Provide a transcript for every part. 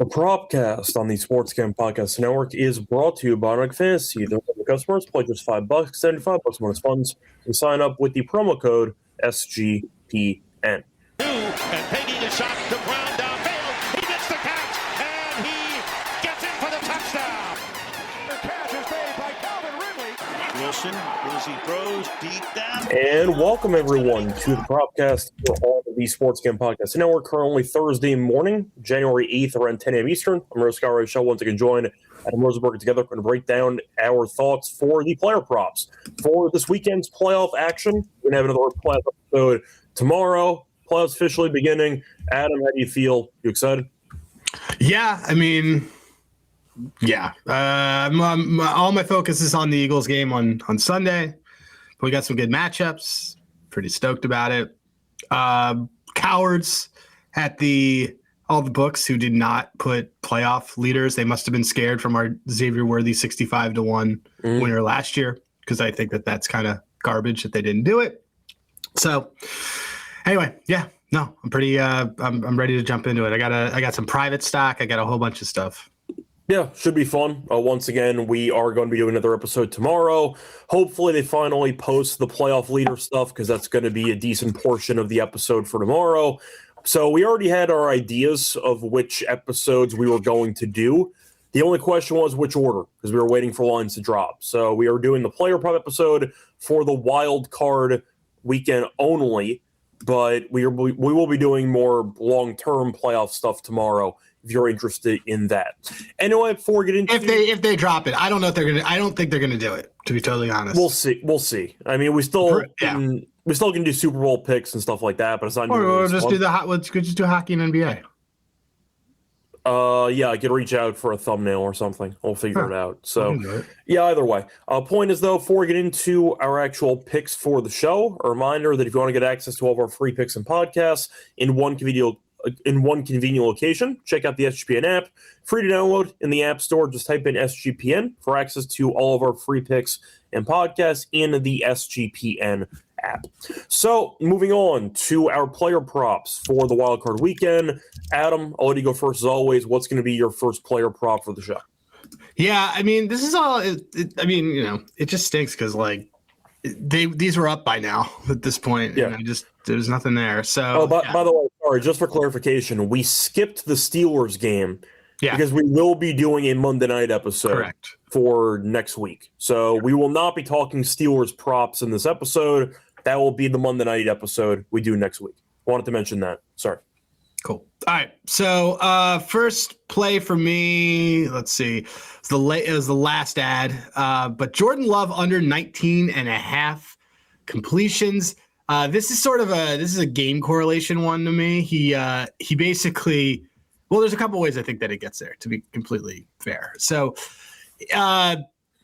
The Propcast on the Sports Game Podcast Network is brought to you by Underdog Fantasy. The customers play just $5, $75 bonus funds, and sign up with the promo code SGPN. And Peggy the shot to Brown downfield. He gets the catch, and he gets in for the touchdown. The catch is made by Calvin Ridley. Wilson, as he throws deep down. And welcome, everyone, to the Propcast on the Sports Game Podcast Network. Currently Thursday morning, January 8th, around 10 a.m. Eastern. I'm Rose Scott Show. Once again, joined Adam Rosenberg together. We're going to break down our thoughts for the player props for this weekend's playoff action. We're going to have another playoff episode tomorrow. Playoffs officially beginning. Adam, how do you feel? You excited? Yeah, I mean, yeah. All my focus is on the Eagles game on Sunday. We got some good matchups. Pretty stoked about it. Cowards at all the books who did not put playoff leaders. They must have been scared from our Xavier Worthy 65-1 winner last year, because I think that's kind of garbage that they didn't do it. So anyway, yeah, no, I'm pretty. I'm ready to jump into it. I got some private stock. I got a whole bunch of stuff. Yeah, should be fun. Once again, we are going to be doing another episode tomorrow. Hopefully, they finally post the playoff leader stuff, because that's going to be a decent portion of the episode for tomorrow. So we already had our ideas of which episodes we were going to do. The only question was which order, because we were waiting for lines to drop. So we are doing the player prop episode for the wild card weekend only, but we will be doing more long-term playoff stuff tomorrow if you're interested in that. Anyway, before we get into if they drop it, I don't know if they're gonna. I don't think they're gonna do it, to be totally honest. We'll see. I mean, we still can do Super Bowl picks and stuff like that, but it's not. Or just do let's just do hockey and NBA. Yeah, I could reach out for a thumbnail or something. We'll figure it out. So, yeah, either way. Point is, though, before we get into our actual picks for the show, a reminder that if you want to get access to all of our free picks and podcasts in one convenient location, check out the SGPN app. Free to download in the App Store. Just type in SGPN for access to all of our free picks and podcasts in the SGPN app. So, moving on to our player props for the wildcard weekend. Adam, I'll let you go first as always. What's going to be your first player prop for the show? Yeah, I mean, this is all. It just stinks because these were up by now at this point. Yeah, and there's nothing there. So, by the way, sorry, just for clarification, we skipped the Steelers game. Yeah. Because we will be doing a Monday night episode for next week. So we will not be talking Steelers props in this episode. That will be the Monday night episode we do next week. Wanted to mention that. Sorry. Cool. All right. So first play for me, let's see. It was the last ad. But Jordan Love under 19.5 completions. This is a game correlation one to me. He basically. Well, there's a couple ways I think that it gets there, to be completely fair. So,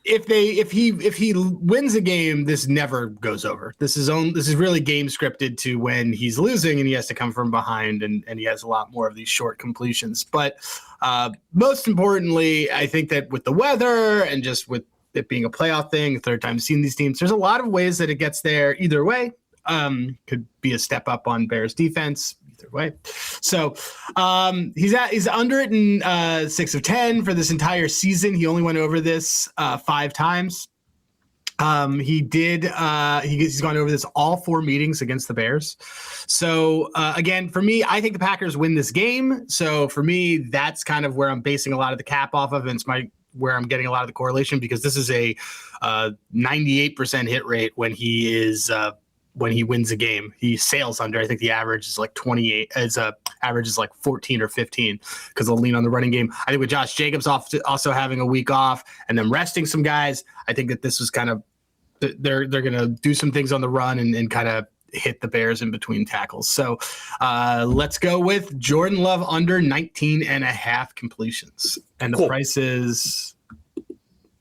if he wins a game, this never goes over. This is really game scripted to when he's losing and he has to come from behind, and he has a lot more of these short completions. But most importantly, I think that with the weather and just with it being a playoff thing, third time seeing these teams, there's a lot of ways that it gets there either way. Could be a step up on Bears defense. Way. So he's under it in 6 of 10 for this entire season. He only went over this 5 times. He's gone over this all 4 meetings against the Bears. So again, for me, I think the Packers win this game. So for me, that's kind of where I'm basing a lot of the cap off of, and it's where I'm getting a lot of the correlation, because this is a 98% hit rate when he is when he wins a game. He sails under. I think the average is like 28. Average is like 14 or 15 because they'll lean on the running game. I think with Josh Jacobs also having a week off and then resting some guys, I think that this was kind of they're going to do some things on the run and kind of hit the Bears in between tackles. So let's go with Jordan Love under 19.5 completions, and the price is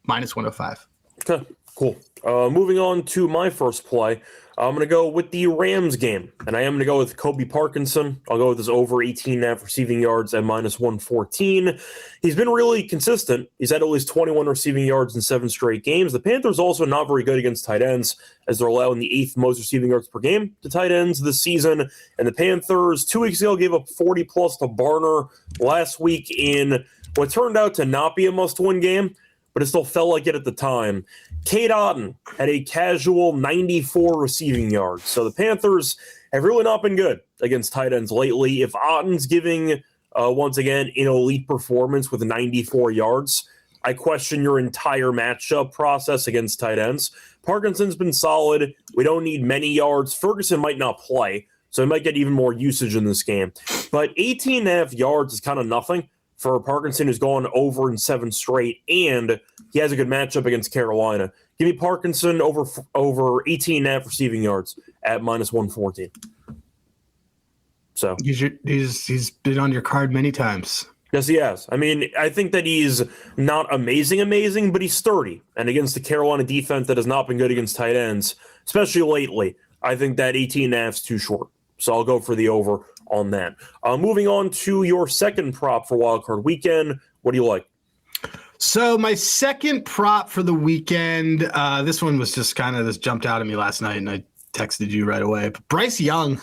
-105. Okay, cool. Moving on to my first play. I'm going to go with the Rams game, and I am going to go with Kobe Parkinson. I'll go with his over 18.5 receiving yards at -114. He's been really consistent. He's had at least 21 receiving yards in 7 straight games. The Panthers also not very good against tight ends, as they're allowing the 8th most receiving yards per game to tight ends this season. And the Panthers 2 weeks ago gave up 40-plus to Barner last week in what turned out to not be a must-win game, but it still felt like it at the time. Cade Otton had a casual 94 receiving yards. So the Panthers have really not been good against tight ends lately. If Otton's giving, once again, an elite performance with 94 yards, I question your entire matchup process against tight ends. Parkinson's been solid. We don't need many yards. Ferguson might not play, so he might get even more usage in this game. But 18.5 yards is kind of nothing for Parkinson, who's gone over in 7 straight, and he has a good matchup against Carolina. Give me Parkinson over 18.5 receiving yards at -114. So he's been on your card many times. Yes, he has. I mean, I think that he's not amazing, but he's sturdy. And against the Carolina defense that has not been good against tight ends, especially lately, I think that 18.5 is too short. So I'll go for the over on that. Moving on to your second prop for Wildcard Weekend. What do you like? So my second prop for the weekend, this one was just kind of this jumped out at me last night, and I texted you right away. But Bryce Young,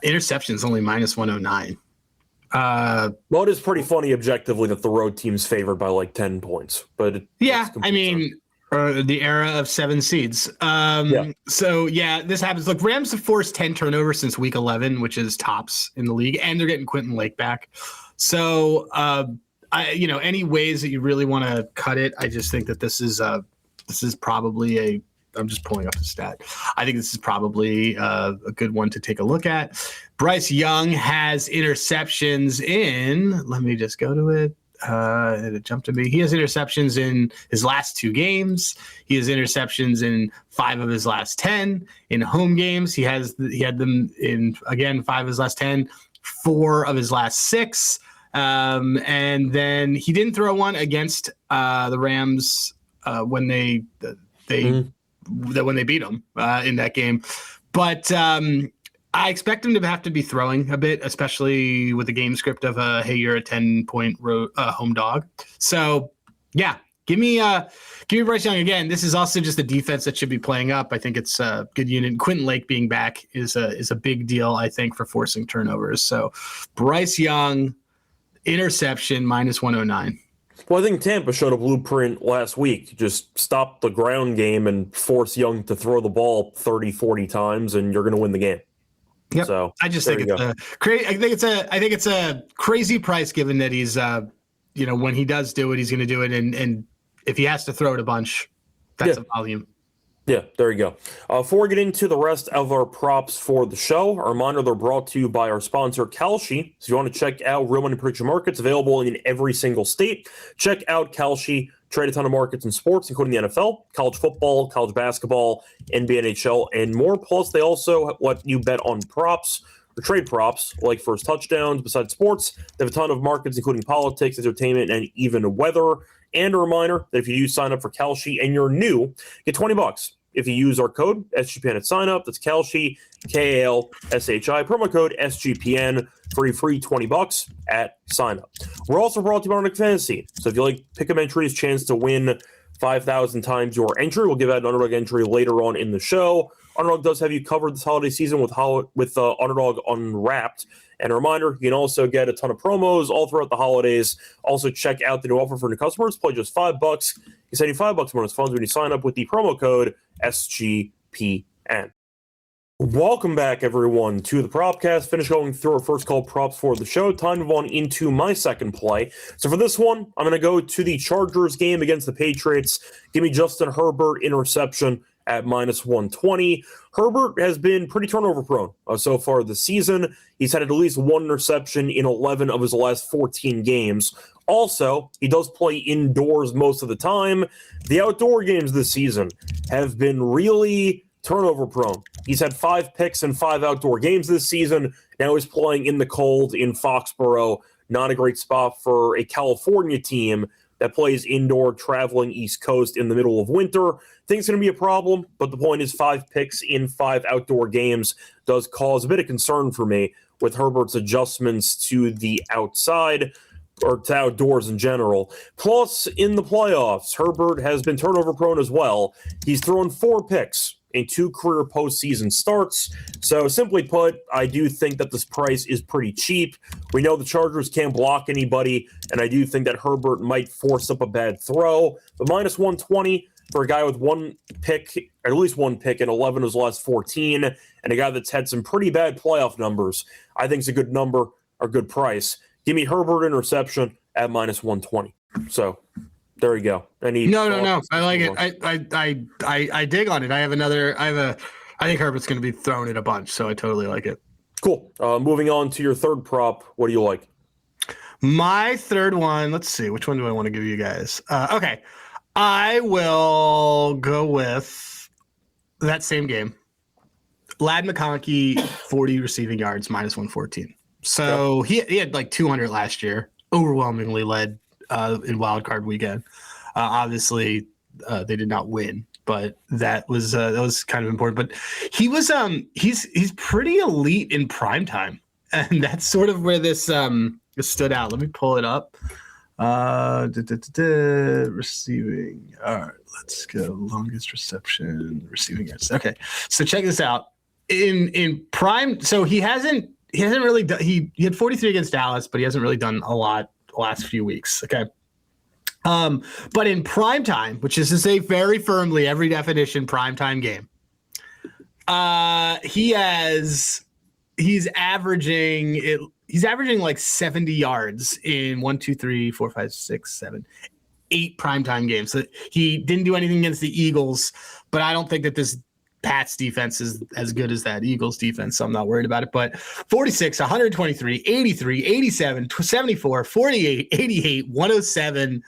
interceptions only -109. Well, it is pretty funny objectively that the road team's favored by like 10 points. But yeah, I mean, the era of 7 seeds. So, yeah, this happens. Look, Rams have forced 10 turnovers since week 11, which is tops in the league, and they're getting Quentin Lake back. So, any ways that you really want to cut it, I just think that this is probably I'm just pulling up the stat. I think this is probably a good one to take a look at. Bryce Young has interceptions in, let me just go to it. It jumped to me. He has interceptions in his last 2 games. He has interceptions in 5 of his last 10 in home games. He had them in, again, 5 of his last 10, 4 of his last 6. And then he didn't throw one against the Rams when they when they beat them in that game. But I expect him to have to be throwing a bit, especially with the game script of hey, you're a 10-point home dog. So yeah, give me Bryce Young again. This is also just a defense that should be playing up. I think it's a good unit. Quentin Lake being back is a big deal, I think, for forcing turnovers. So Bryce Young, interception -109. Well, I think Tampa showed a blueprint last week. Just stop the ground game and force Young to throw the ball 30, 40 times, and you're going to win the game. Yep. So I just think it's a crazy price, given that he's when he does do it, he's going to do it, and if he has to throw it a bunch, that's a volume. Yeah, there you go. Before we get into the rest of our props for the show, a reminder they're brought to you by our sponsor, Kalshi. So if you want to check out real money prediction markets available in every single state, check out Kalshi. Trade a ton of markets in sports, including the NFL, college football, college basketball, NBA, NHL, and more. Plus, they also let you bet on props or trade props, like first touchdowns. Besides sports, they have a ton of markets, including politics, entertainment, and even weather. And a reminder that if you do sign up for Kalshi and you're new, get $20 if you use our code SGPN at sign up. That's Kalshi, KALSHI, promo code SGPN for a free $20 at sign up. We're also brought to you by Underdog Fantasy. So if you like pick'em entries, chance to win 5,000 times your entry. We'll give out an Underdog entry later on in the show. Underdog does have you covered this holiday season with Underdog Unwrapped. And a reminder, you can also get a ton of promos all throughout the holidays. Also, check out the new offer for new customers. Play just $5. You save you $5 bonus funds when you sign up with the promo code SGPN. Welcome back, everyone, to the Propcast. Finish going through our first call props for the show. Time to move on into my second play. So for this one, I'm going to go to the Chargers game against the Patriots. Give me Justin Herbert interception at -120. Herbert has been pretty turnover prone so far this season. He's had at least 1 interception in 11 of his last 14 games. Also, he does play indoors most of the time. The outdoor games this season have been really turnover prone. He's had 5 picks in 5 outdoor games this season. Now he's playing in the cold in Foxborough. Not a great spot for a California team that plays indoor, traveling East Coast in the middle of winter. Think it's going to be a problem, but the point is 5 picks in 5 outdoor games does cause a bit of concern for me with Herbert's adjustments to the outside or to outdoors in general. Plus, in the playoffs, Herbert has been turnover prone as well. He's thrown 4 picks in 2 career postseason starts. So simply put, I do think that this price is pretty cheap. We know the Chargers can't block anybody, and I do think that Herbert might force up a bad throw. But minus 120 for a guy with 1 pick, at least 1 pick in 11 of his last 14, and a guy that's had some pretty bad playoff numbers, I think is a good number or good price. Give me Herbert interception at minus 120. So there you go. No. I like it. I dig on it. I think Herbert's going to be thrown in a bunch, so I totally like it. Cool. Moving on to your third prop. What do you like? My third one, let's see. Which one do I want to give you guys? Okay. I will go with that same game. Ladd McConkey, 40 receiving yards, minus 114. So he had like 200 last year, overwhelmingly led in wild card weekend. Obviously, they did not win, but that was kind of important. But he was he's pretty elite in prime time, and that's sort of where this stood out. Let me pull it up. Receiving. All right, let's go. Longest reception, receiving yards. Okay, so check this out. In prime, so he hasn't really done. He had 43 against Dallas, but he hasn't really done a lot the last few weeks. Okay. But in prime time, which is to say very firmly every definition primetime game, he's averaging like 70 yards in 1, 2, 3, 4, 5, 6, 7, 8 primetime games. So he didn't do anything against the Eagles, but I don't think that this Pats defense is as good as that Eagles defense, so I'm not worried about it. But 46, 123, 83, 87, 74, 48, 88, 107.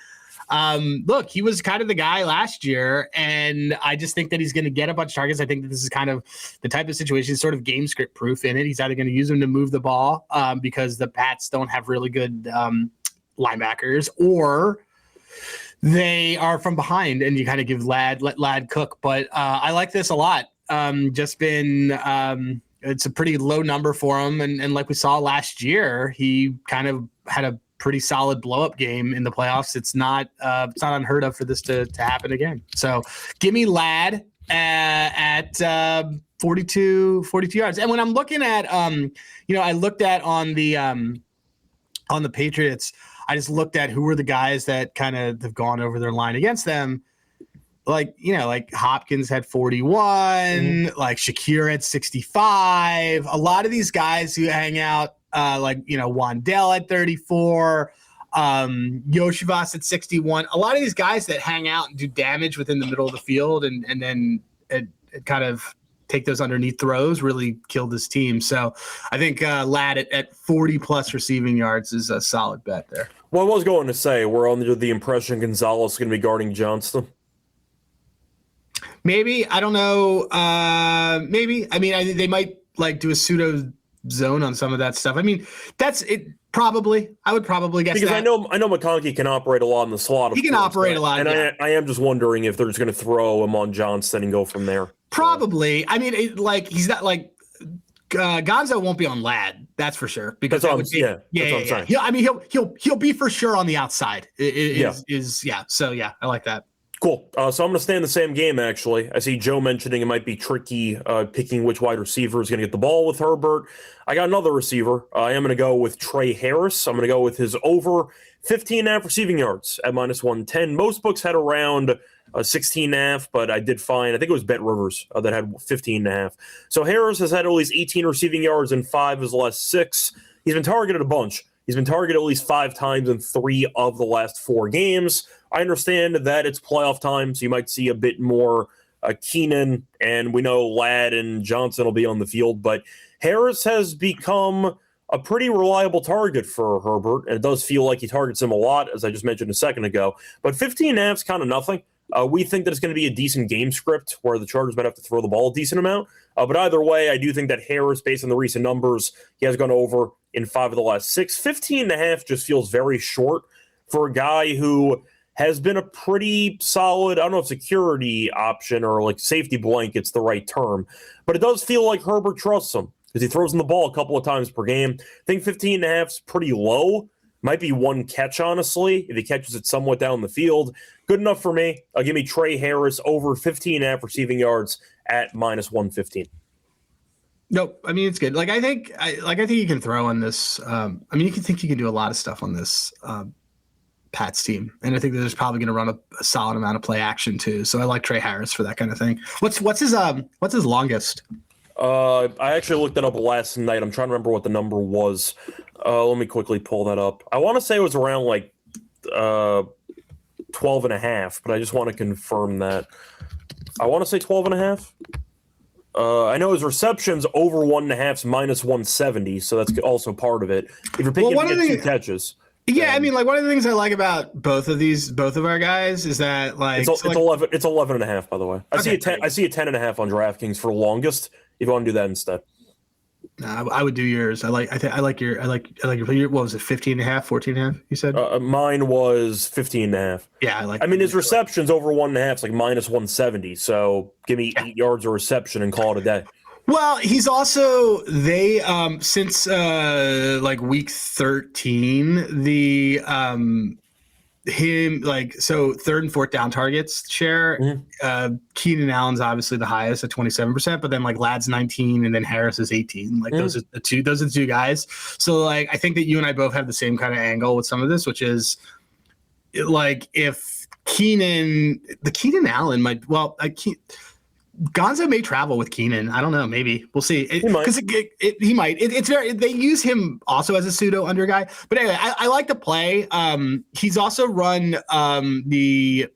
Look, he was kind of the guy last year, and I just think that he's going to get a bunch of targets. I think that this is kind of the type of situation, sort of game script proof in it. He's either going to use him to move the ball because the Pats don't have really good linebackers, or they are from behind and you kind of let Ladd cook. But I like this a lot. It's a pretty low number for him. And like we saw last year, he kind of had a pretty solid blow-up game in the playoffs. It's not unheard of for this to happen again. So give me Ladd at 42 yards. And when I'm looking at, I looked at on the Patriots, I just looked at who were the guys that kind of have gone over their line against them. Like Hopkins had 41, like Shakir had 65. A lot of these guys who hang out, Wandell at 34, Yoshivas at 61. A lot of these guys that hang out and do damage within the middle of the field and then it kind of take those underneath throws really killed this team. So I think Ladd at 40 plus receiving yards is a solid bet there. Well, I was going to say we're under the impression Gonzalez is going to be guarding Johnston. Maybe. I don't know. Maybe. I mean, I think they might do a pseudo zone on some of that stuff. I mean, that's it. Probably. I would probably guess because that. I know McConkey can operate a lot in the slot. He can operate a lot. And yeah. I am just wondering if they're just going to throw him on Johnston and go from there. Probably. I mean, he's not Gonzo won't be on Ladd. That's for sure. Because that's what I'm saying. He'll be for sure on the outside. So yeah, I like that. Cool. So I'm going to stay in the same game, actually. I see Joe mentioning it might be tricky picking which wide receiver is going to get the ball with Herbert. I got another receiver. I am going to go with Trey Harris. I'm going to go with his over 15.5 receiving yards at minus 110. Most books had around 16.5, but I did find, I think it was Bet Rivers that had 15.5. So Harris has had at least 18 receiving yards in 5 of his last 6. He's been targeted a bunch. He's been targeted at least 5 times in 3 of the last 4 games. I understand that it's playoff time, so you might see a bit more Keenan, and we know Ladd and Johnson will be on the field, but Harris has become a pretty reliable target for Herbert, and it does feel like he targets him a lot, as I just mentioned a second ago. But 15.5 is kind of nothing. We think that it's going to be a decent game script where the Chargers might have to throw the ball a decent amount. But either way, I do think that Harris, based on the recent numbers, he has gone over in 5 of the last 6. 15.5 just feels very short for a guy who has been a pretty solid, I don't know if security option or like safety blanket's the right term, but it does feel like Herbert trusts him because he throws him the ball a couple of times per game. I think 15.5 is pretty low. Might be one catch, honestly, if he catches it somewhat down the field. Good enough for me. Give me Trey Harris over 15.5 receiving yards at -115. Nope. I mean, it's good. I think you can throw on this. You can do a lot of stuff on this Pats team, and I think that there's probably going to run a solid amount of play action too. So I like Trey Harris for that kind of thing. What's his longest? I actually looked that up last night. I'm trying to remember what the number was. Let me quickly pull that up. I want to say it was around 12.5, but I just want to confirm that. I want to say 12.5. I know his receptions over 1.5 is -170, so that's also part of it. If you're picking to get 2 catches. Yeah, one of the things I like about both of our guys is that it's 11. It's 11.5, by the way. I see a 10.5 on DraftKings for longest. If you want to do that instead. I would do yours. I like your what was it, 15.5, 14.5, you said? Mine was 15.5. Yeah, his receptions over 1.5 is like -170. So give me 8 yards of reception and call it a day. Well, he's also since week 13, so third and fourth down targets share. Mm-hmm. Keenan Allen's obviously the highest at 27%, but then Ladd's 19 and then Harris is 18. Those are the two guys. So I think that you and I both have the same kind of angle with some of this, which is if Keenan Allen Gonzo may travel with Keenan. I don't know. Maybe we'll see. He might. They use him also as a pseudo under guy. But anyway, I like the play. He's also run in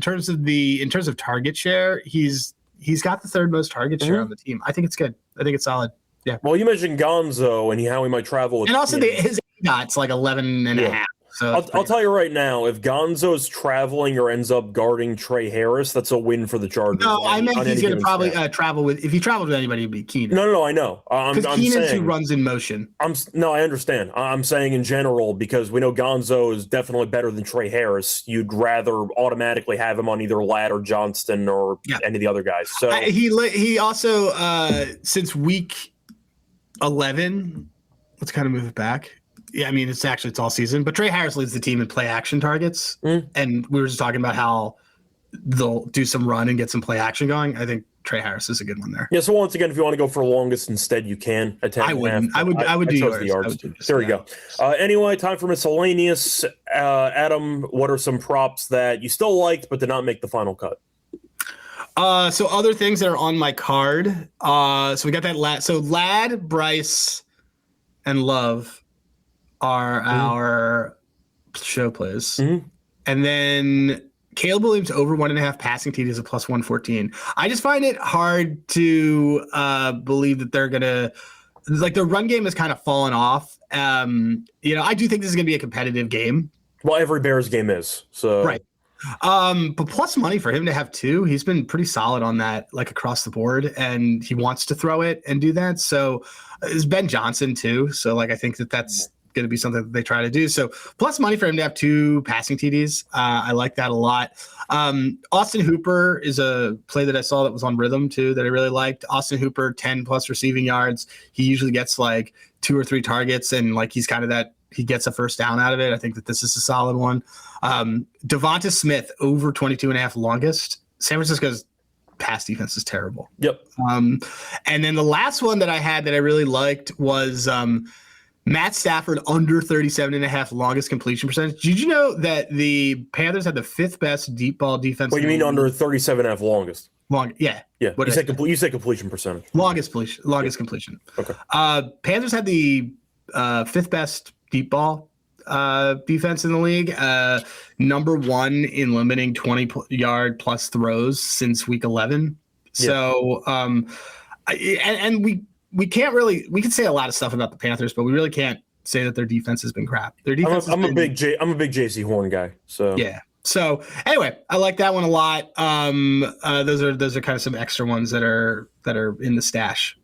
terms of target share. He's got the third most target share on the team. I think it's good. I think it's solid. Yeah. Well, you mentioned Gonzo and how he might travel with, and also his ADOT's 11.5. So I'll tell you right now, if Gonzo's traveling or ends up guarding Trey Harris, that's a win for the Chargers. No, I meant he's going to probably travel with. If he travels with anybody, it'd be Keenan. No, I know. Because Keenan's who runs in motion. I understand. I'm saying in general because we know Gonzo is definitely better than Trey Harris. You'd rather automatically have him on either Ladd or Johnston or any of the other guys. So he also since week 11, let's kind of move it back. Yeah, it's all season, but Trey Harris leads the team in play action targets. And we were just talking about how they'll do some run and get some play action going. I think Trey Harris is a good one there. Yeah. So once again, if you want to go for longest instead, you can. I wouldn't. I would do yours. The yards. There you go. Anyway, time for miscellaneous. Adam, what are some props that you still liked but did not make the final cut? So other things that are on my card. So we got that Ladd, Bryce, and Love are our show plays. And then Caleb Williams over 1.5 passing TDs at +114. I just find it hard to believe that they're gonna the run game has kind of fallen off. I do think this is gonna be a competitive game. Well, every Bears game is, so right. But plus money for him to have 2. He's been pretty solid on that, across the board, and he wants to throw it and do that. So is Ben Johnson too. So I think that's going to be something that they try to do. So plus money for him to have 2 passing TDs. I like that a lot. Austin Hooper is a play that I saw that was on Rhythm too that I really liked. Austin Hooper, 10 plus receiving yards. He usually gets 2 or 3 targets and he's kind of that he gets a first down out of it. I think that this is a solid one. Devonta Smith over 22.5 longest. San Francisco's pass defense is terrible. Yep. And then the last one that I had that I really liked was Matt Stafford under 37.5 longest completion percentage. Did you know that the Panthers had the 5th best deep ball defense? What do you mean under 37.5 longest? Yeah. You said completion percentage. Longest completion. Okay. Panthers had the 5th best deep ball defense in the league. Number 1 in limiting 20-yard plus throws since week 11. So, we can't really. We can say a lot of stuff about the Panthers, but we really can't say that their defense has been crap. Their defense. I'm a big JC Horn guy. So yeah. So anyway, I like that one a lot. Those are kind of some extra ones that are in the stash.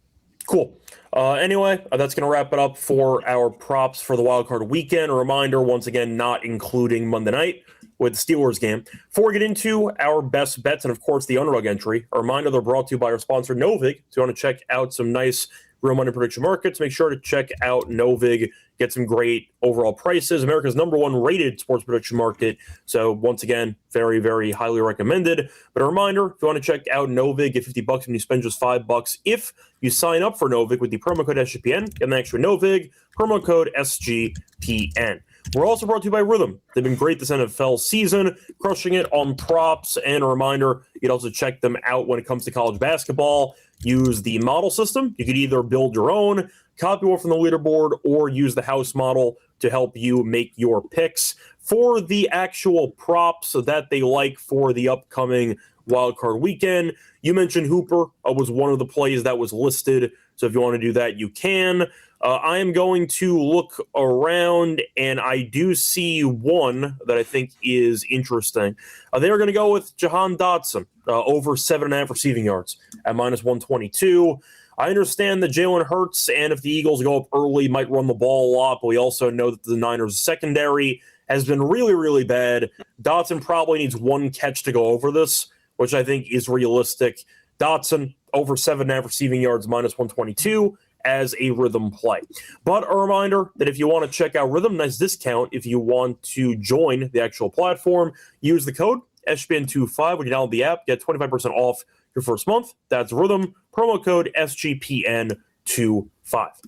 Cool. Anyway, that's going to wrap it up for our props for the wildcard weekend. A reminder, once again, not including Monday night with the Steelers game. Before we get into our best bets and, of course, the underdog entry, a reminder they're brought to you by our sponsor, Novig. So you want to check out some nice real money prediction markets, make sure to check out Novig. Get some great overall prices. America's #1 rated sports prediction market. So once again, very, very highly recommended. But a reminder, if you want to check out Novig, get $50 when you spend just $5 if you sign up for Novig with the promo code SGPN. Get an extra Novig, promo code SGPN. We're also brought to you by Rhythm. They've been great this NFL season, crushing it on props. And a reminder, you can also check them out when it comes to college basketball. Use the model system. You could either build your own, copy one from the leaderboard, or use the house model to help you make your picks for the actual props that they like for the upcoming wildcard weekend. You mentioned Hooper was one of the plays that was listed, so if you want to do that, you can. I am going to look around, and I do see one that I think is interesting. They're going to go with Jahan Dotson, over 7.5 receiving yards at -122. I understand that Jalen Hurts, and if the Eagles go up early, might run the ball a lot, but we also know that the Niners' secondary has been really, really bad. Dotson probably needs one catch to go over this, which I think is realistic. Dotson, over 7.5 receiving yards, -122 as a Rhythm play. But a reminder that if you want to check out Rhythm, nice discount if you want to join the actual platform. Use the code SGPN25 when you download the app. Get 25% off your first month. That's Rhythm, promo code SGPN25.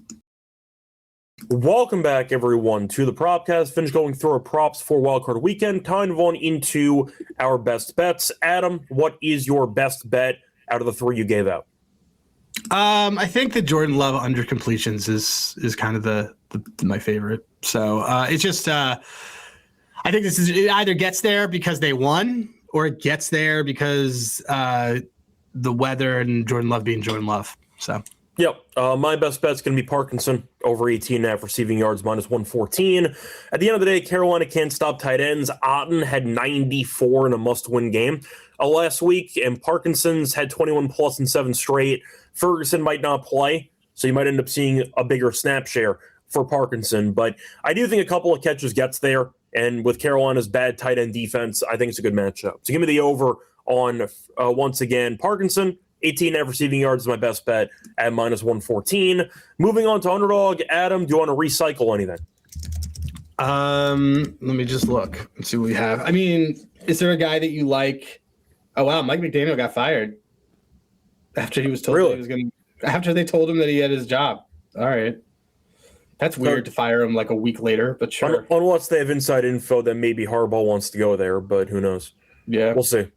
Welcome back, everyone, to the Propcast. Finish going through our props for wildcard weekend. Time to on into our best bets. Adam, what is your best bet out of the three you gave out? I think the Jordan Love under completions is kind of my favorite. So it's just I think it either gets there because they won, or it gets there because the weather and Jordan Love being Jordan Love. So yep, my best bet's going to be Parkinson over 18.5 receiving yards, -114. At the end of the day, Carolina can't stop tight ends. Otten had 94 in a must-win game last week, and Parkinson's had 21 plus in 7 straight. Ferguson might not play, so you might end up seeing a bigger snap share for Parkinson. But I do think a couple of catches gets there, and with Carolina's bad tight end defense, I think it's a good matchup. So give me the over on, once again, Parkinson. 18.5 receiving yards is my best bet at -114. Moving on to Underdog. Adam, do you want to recycle anything? Let me just look and see what we have. I mean, is there a guy that you like? Oh, wow, Mike McDaniel got fired after he was told that he was going to, after they told him that he had his job. All right. That's weird to fire him like a week later, but sure. Unless they have inside info that maybe Harbaugh wants to go there, but who knows? Yeah. We'll see.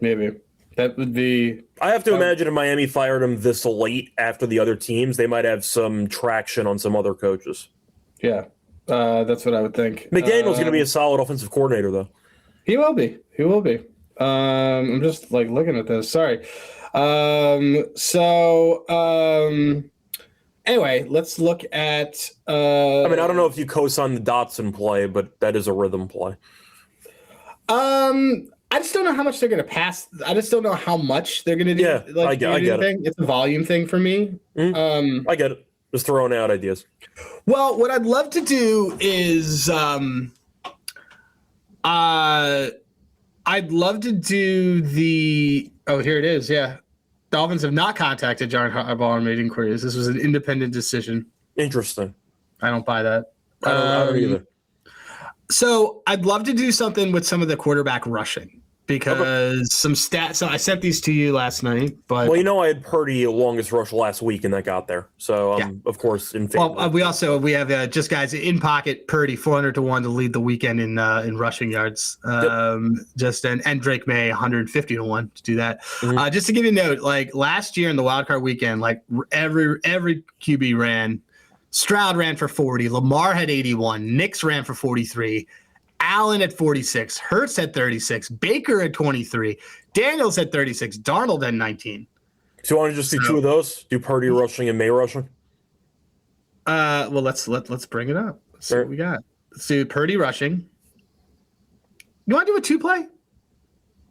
Maybe. That would be... I have to imagine if Miami fired him this late after the other teams, they might have some traction on some other coaches. Yeah. That's what I would think. McDaniel's going to be a solid offensive coordinator, though. He will be. He will be. I'm just like looking at this. Sorry. Anyway, let's look at. I mean, I don't know if you co-sign the Dotson play, but that is a Rhythm play. I just don't know how much they're going to pass. I just don't know how much they're going to do. Yeah, I get it. It's a volume thing for me. I get it. Just throwing out ideas. Well, what I'd love to do is, I'd love to do the. Oh, here it is. Yeah. Dolphins have not contacted John Harbaugh and made inquiries. This was an independent decision. Interesting. I don't buy that. I don't either. So I'd love to do something with some of the quarterback rushing because some stats. So I sent these to you last night, but I had Purdy longest rush last week, and that got there. So of course, in favor. Well, we have just guys in pocket. Purdy 400-1 to lead the weekend in rushing yards. And Drake May 150-1 to do that. Mm-hmm. Just to give you a note, like last year in the wildcard weekend, like every QB ran. Stroud ran for 40. Lamar had 81. Nix ran for 43. Allen at 46. Hurts at 36. Baker at 23. Daniels at 36. Darnold at 19. So you want to just do two of those? Do Purdy rushing and May rushing? Well, let's bring it up. Let's see what we got. Let's do Purdy rushing. You want to do a two-play? You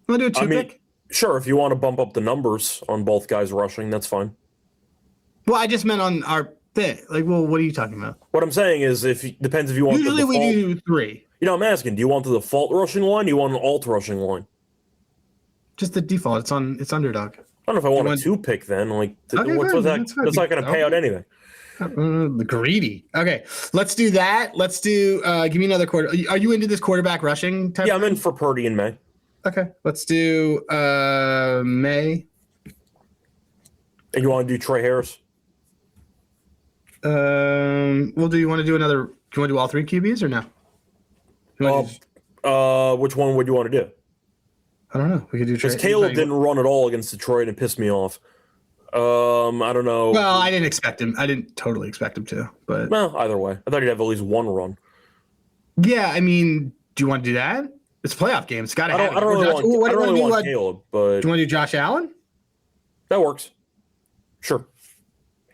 want to do a two-pick? Sure. If you want to bump up the numbers on both guys rushing, that's fine. Well, I just meant on our thing. Like, well, what are you talking about? What I'm saying is, depends if you want. Usually we do 3. I'm asking, do you want the default rushing line? Do you want an alt rushing line? Just the default. It's Underdog. I don't know if I want a 2-pick then. Like, okay, what's that? That's not going to pay out anything. The greedy. Okay, let's do that. Let's do. Give me another quarter. Are you into this quarterback rushing type? Yeah, I'm in for Purdy in May. Okay, let's do May. And you want to do Trey Harris? Well, do you want to do another? Do you want to do all 3 QBs or no? Which one would you want to do? I don't know. We could do because Caleb didn't run at all against Detroit and it pissed me off. I don't know. Well, I didn't expect him. I didn't totally expect him to, but well, either way, I thought he'd have at least 1 run. Yeah, I mean, do you want to do that? It's a playoff game. It's got to happen. I don't really want Caleb, but do you want to do Josh Allen? That works. Sure.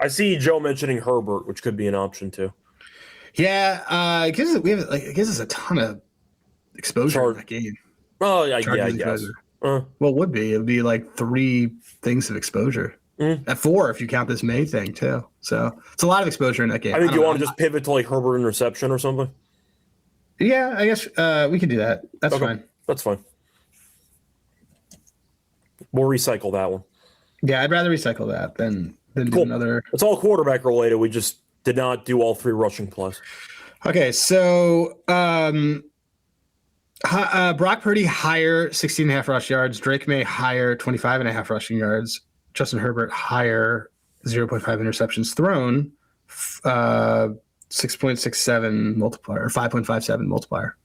I see Joe mentioning Herbert, which could be an option too. Yeah, it gives us a ton of exposure in that game. Oh, yeah, I guess. Well, it would be. It would be like 3 things of exposure. At 4 if you count this May thing too. So it's a lot of exposure in that game. I think you want to just pivot to like Herbert interception or something. Yeah, I guess we can do that. That's fine. That's fine. We'll recycle that one. Yeah, I'd rather recycle that than do another. It's all quarterback related. We just did not do all 3 rushing plays. Okay, so Brock Purdy higher 16.5 rush yards. Drake May higher 25.5 rushing yards. Justin Herbert higher 0.5 interceptions thrown. 6.67 multiplier or 5.57 multiplier.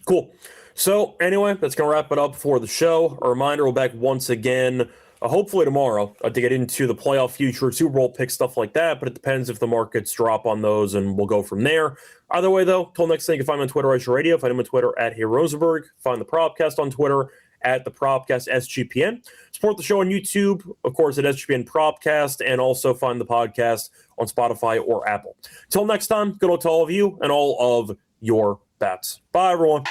Cool. So anyway, that's going to wrap it up for the show. A reminder, we're back once again, hopefully tomorrow, to get into the playoff future, Super Bowl pick, stuff like that. But it depends if the markets drop on those, and we'll go from there. Either way, though, till next thing, you can find me on Twitter, Ice Radio. Find him on Twitter at Hey Rosenberg. Find the Propcast on Twitter at the Propcast SGPN. Support the show on YouTube, of course, at SGPN Propcast, and also find the podcast on Spotify or Apple. Till next time, good luck to all of you and all of your bats. Bye, everyone.